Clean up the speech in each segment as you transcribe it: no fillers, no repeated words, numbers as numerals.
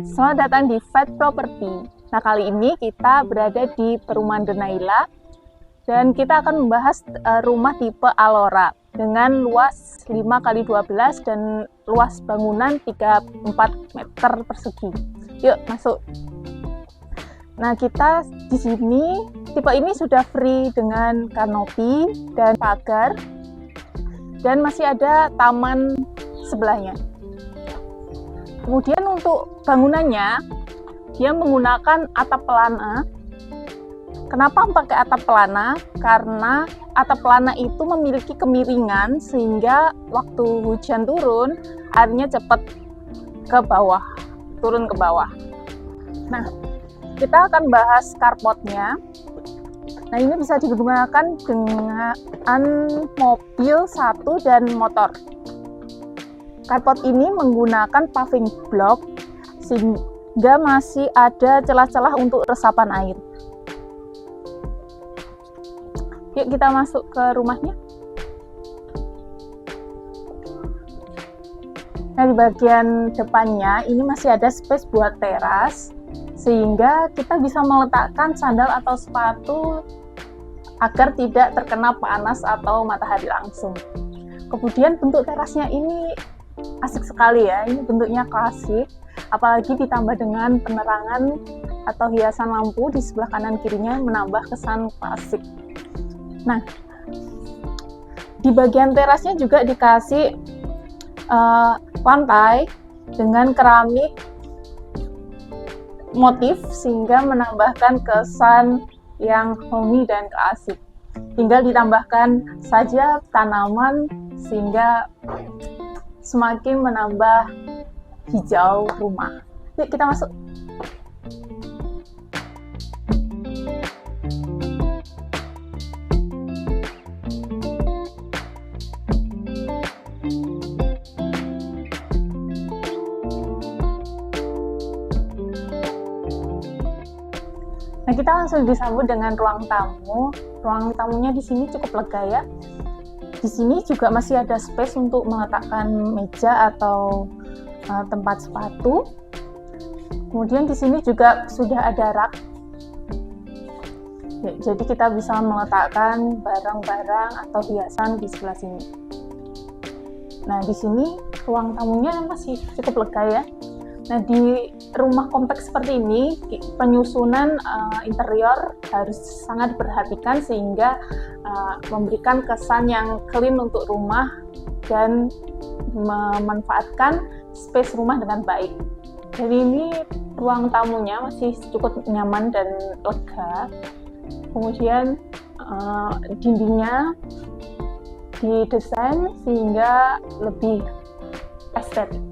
Selamat datang di Fight Property. Nah, kali ini kita berada di perumahan Denaila dan kita akan membahas rumah tipe Alora dengan luas 5x12 dan luas bangunan 34 meter persegi. Yuk, masuk. Nah, kita di sini tipe ini sudah free dengan kanopi dan pagar dan masih ada taman sebelahnya. Kemudian untuk bangunannya, dia menggunakan atap pelana. Kenapa pakai atap pelana? Karena atap pelana itu memiliki kemiringan sehingga waktu hujan turun, airnya cepat ke bawah, turun ke bawah. Nah, kita akan bahas carportnya. Nah, ini bisa digunakan dengan mobil satu dan motor. Carport ini menggunakan paving block sehingga masih ada celah-celah untuk resapan air. Yuk kita masuk ke rumahnya. Nah, di bagian depannya ini masih ada space buat teras sehingga kita bisa meletakkan sandal atau sepatu agar tidak terkena panas atau matahari langsung. Kemudian bentuk terasnya ini asik sekali ya, ini bentuknya klasik, apalagi ditambah dengan penerangan atau hiasan lampu di sebelah kanan kirinya menambah kesan klasik. Nah, di bagian terasnya juga dikasih lantai dengan keramik motif sehingga menambahkan kesan yang homey dan klasik. Tinggal ditambahkan saja tanaman sehingga semakin menambah hijau rumah. Yuk kita masuk. Nah, kita langsung disambut dengan ruang tamu. Ruang tamunya di sini cukup lega ya. Di sini juga masih ada space untuk meletakkan meja atau tempat sepatu. Kemudian di sini juga sudah ada rak. Ya, jadi kita bisa meletakkan barang-barang atau hiasan di sebelah sini. Nah, di sini ruang tamunya masih cukup lega ya. Nah, di rumah kompleks seperti ini, penyusunan interior harus sangat diperhatikan sehingga memberikan kesan yang clean untuk rumah dan memanfaatkan space rumah dengan baik. Jadi ini ruang tamunya masih cukup nyaman dan lega. Kemudian dindingnya didesain sehingga lebih estetik.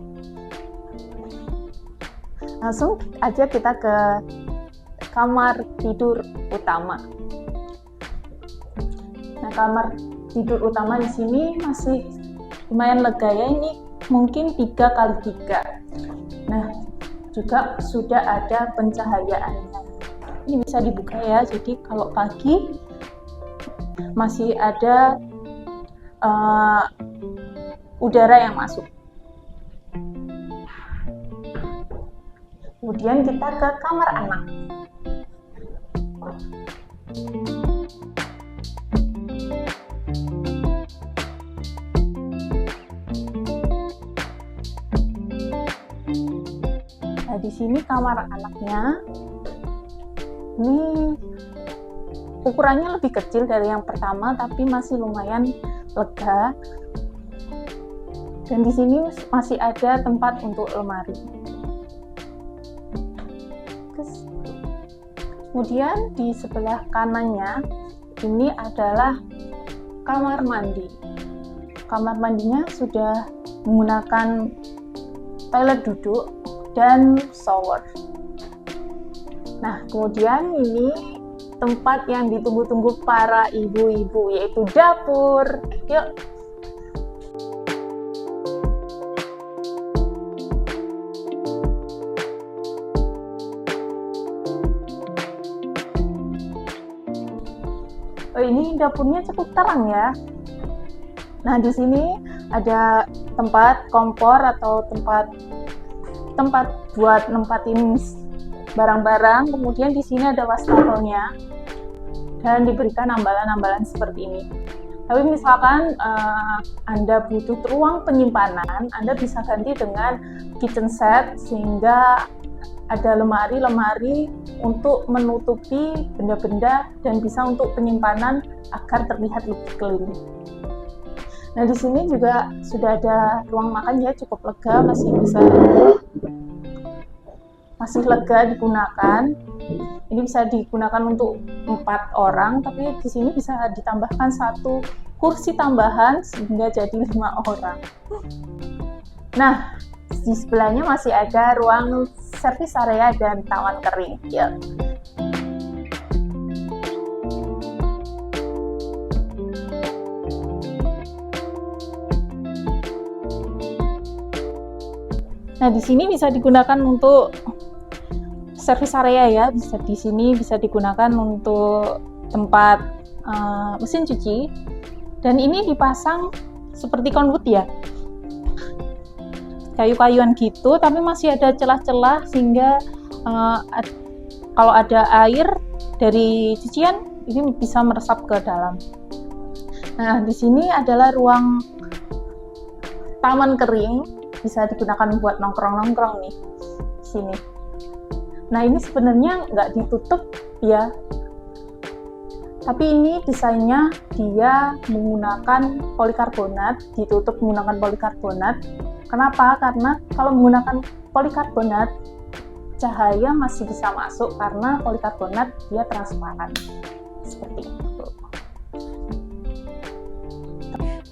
Langsung aja kita ke kamar tidur utama. Nah, kamar tidur utama di sini masih lumayan lega ya, ini mungkin 3x3. Nah, juga sudah ada pencahayaannya. Ini bisa dibuka ya, jadi kalau pagi masih ada udara yang masuk. Kemudian kita ke kamar anak. Nah, di sini kamar anaknya. Ini ukurannya lebih kecil dari yang pertama, tapi masih lumayan lega. Dan di sini masih ada tempat untuk lemari. Kemudian di sebelah kanannya ini adalah kamar mandi. Kamar mandinya sudah menggunakan toilet duduk dan shower. Nah, kemudian ini tempat yang ditunggu-tunggu para ibu-ibu, yaitu dapur. Yuk. Oh, ini dapurnya cukup terang ya. Nah, di sini ada tempat kompor atau tempat buat nempatin barang-barang. Kemudian di sini ada wastafelnya dan diberikan ambalan-ambalan seperti ini. Tapi misalkan Anda butuh ruang penyimpanan, Anda bisa ganti dengan kitchen set sehingga ada lemari-lemari untuk menutupi benda-benda dan bisa untuk penyimpanan agar terlihat lebih clean. Nah, di sini juga sudah ada ruang makan ya, cukup lega, masih lega digunakan. Ini bisa digunakan untuk 4 orang, tapi di sini bisa ditambahkan 1 kursi tambahan sehingga jadi 5 orang. Nah, di sebelahnya masih ada ruang servis area dan taman kering. Ya. Nah, di sini bisa digunakan untuk servis area ya. Di sini bisa digunakan untuk tempat mesin cuci. Dan ini dipasang seperti conwood ya. Kayu-kayuan gitu, tapi masih ada celah-celah sehingga kalau ada air dari cucian ini bisa meresap ke dalam. Nah, di sini adalah ruang taman kering, bisa digunakan buat nongkrong-nongkrong nih di sini. Nah, ini sebenarnya nggak ditutup ya, tapi ini desainnya dia menggunakan polikarbonat, ditutup menggunakan polikarbonat. Kenapa? Karena kalau menggunakan polikarbonat, cahaya masih bisa masuk karena polikarbonat dia transparan. Seperti itu.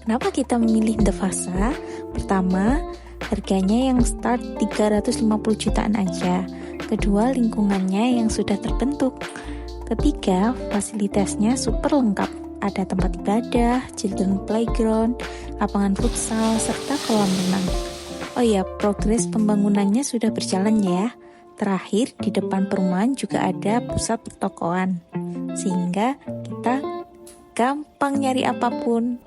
Kenapa kita memilih The Vasa? Pertama, harganya yang start 350 jutaan aja. Kedua, lingkungannya yang sudah terbentuk. Ketiga, fasilitasnya super lengkap. Ada tempat ibadah, children playground, lapangan futsal, serta kolam renang. Oh ya, progres pembangunannya sudah berjalan ya. Terakhir, di depan perumahan juga ada pusat pertokoan. Sehingga kita gampang nyari apapun.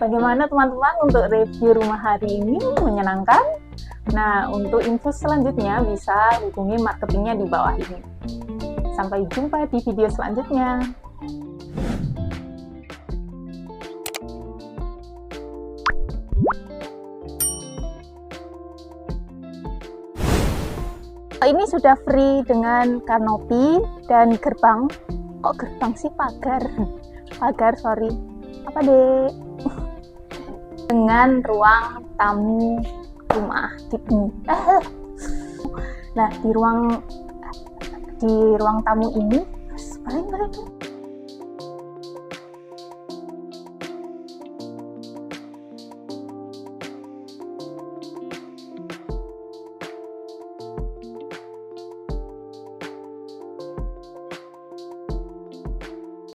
Bagaimana teman-teman untuk review rumah hari ini? Menyenangkan? Nah, untuk info selanjutnya bisa hubungi marketingnya di bawah ini. Sampai jumpa di video selanjutnya. Ini sudah free dengan kanopi dan gerbang. Kok gerbang sih? Pagar, sorry. Apa deh? Dengan ruang tamu rumah gitu. Nah, di ruang tamu ini, balik.